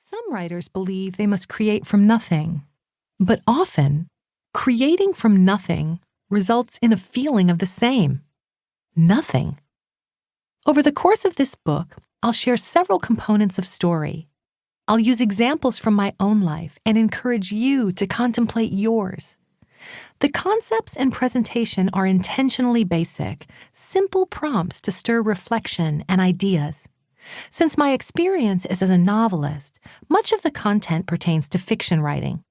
Some writers believe they must create from nothing, but often, creating from nothing results in a feeling of the same. Nothing. Over the course of this book, I'll share several components of story. I'll use examples from my own life and encourage you to contemplate yours. The concepts and presentation are intentionally basic, simple prompts to stir reflection and ideas. Since my experience is as a novelist, much of the content pertains to fiction writing.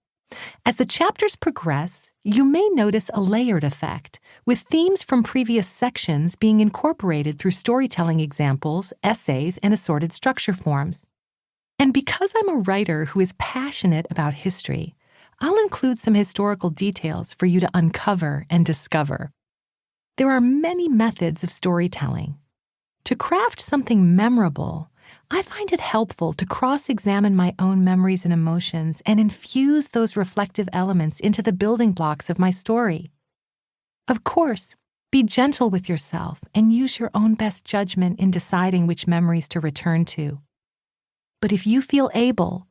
As the chapters progress, you may notice a layered effect, with themes from previous sections being incorporated through storytelling examples, essays, and assorted structure forms. And because I'm a writer who is passionate about history, I'll include some historical details for you to uncover and discover. There are many methods of storytelling. To craft something memorable, I find it helpful to cross-examine my own memories and emotions and infuse those reflective elements into the building blocks of my story. Of course, be gentle with yourself and use your own best judgment in deciding which memories to return to. But if you feel able,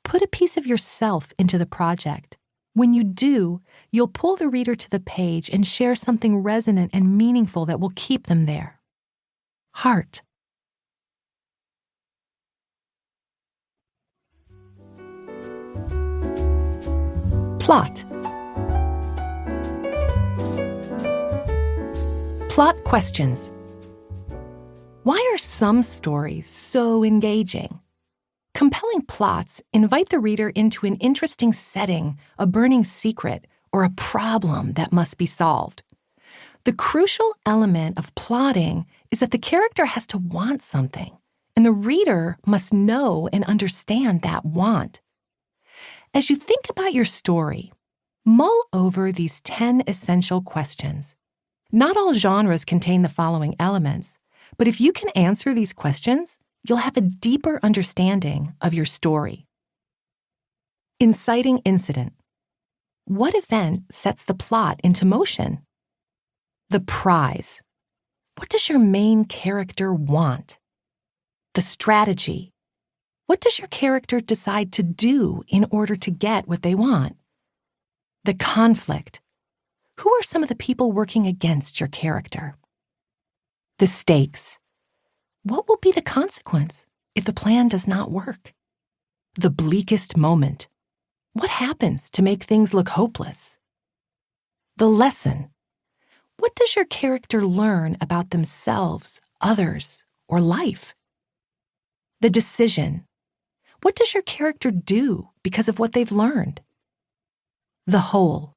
put a piece of yourself into the project. When you do, you'll pull the reader to the page and share something resonant and meaningful that will keep them there. Heart. Plot. Plot questions. Why are some stories so engaging? Compelling plots invite the reader into an interesting setting, a burning secret, or a problem that must be solved. The crucial element of plotting is that the character has to want something, and the reader must know and understand that want. As you think about your story, mull over these 10 essential questions. Not all genres contain the following elements, but if you can answer these questions, you'll have a deeper understanding of your story. Inciting incident. What event sets the plot into motion? The prize. What does your main character want? The strategy. What does your character decide to do in order to get what they want? The conflict. Who are some of the people working against your character? The stakes. What will be the consequence if the plan does not work? The bleakest moment. What happens to make things look hopeless? The lesson. What does your character learn about themselves, others, or life? The decision. What does your character do because of what they've learned? The whole.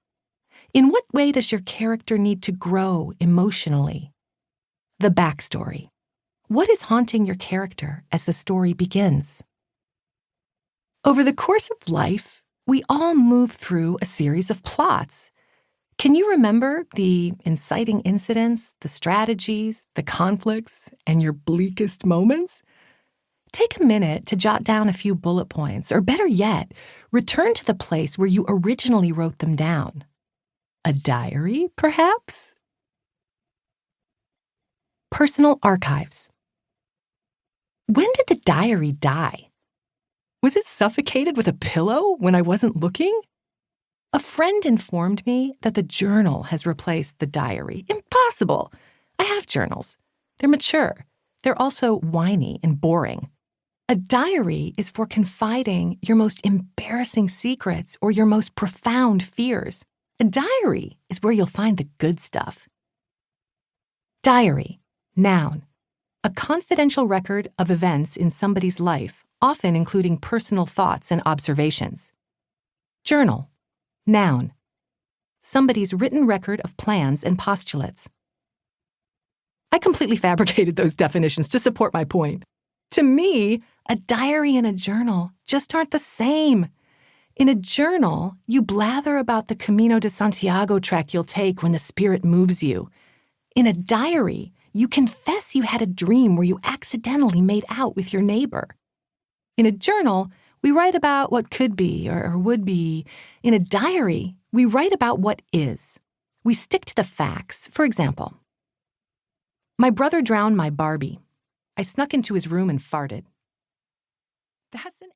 In what way does your character need to grow emotionally? The backstory. What is haunting your character as the story begins? Over the course of life, we all move through a series of plots. Can you remember the inciting incidents, the strategies, the conflicts, and your bleakest moments? Take a minute to jot down a few bullet points, or better yet, return to the place where you originally wrote them down. A diary, perhaps? Personal archives. When did the diary die? Was it suffocated with a pillow when I wasn't looking? A friend informed me that the journal has replaced the diary. Impossible! I have journals. They're mature. They're also whiny and boring. A diary is for confiding your most embarrassing secrets or your most profound fears. A diary is where you'll find the good stuff. Diary, noun. A confidential record of events in somebody's life, often including personal thoughts and observations. Journal, noun. Somebody's written record of plans and postulates. I completely fabricated those definitions to support my point. To me, a diary and a journal just aren't the same. In a journal, you blather about the Camino de Santiago trek you'll take when the spirit moves you. In a diary, you confess you had a dream where you accidentally made out with your neighbor. In a journal, we write about what could be or would be. In a diary, we write about what is. We stick to the facts. For example, my brother drowned my Barbie. I snuck into his room and farted. That's an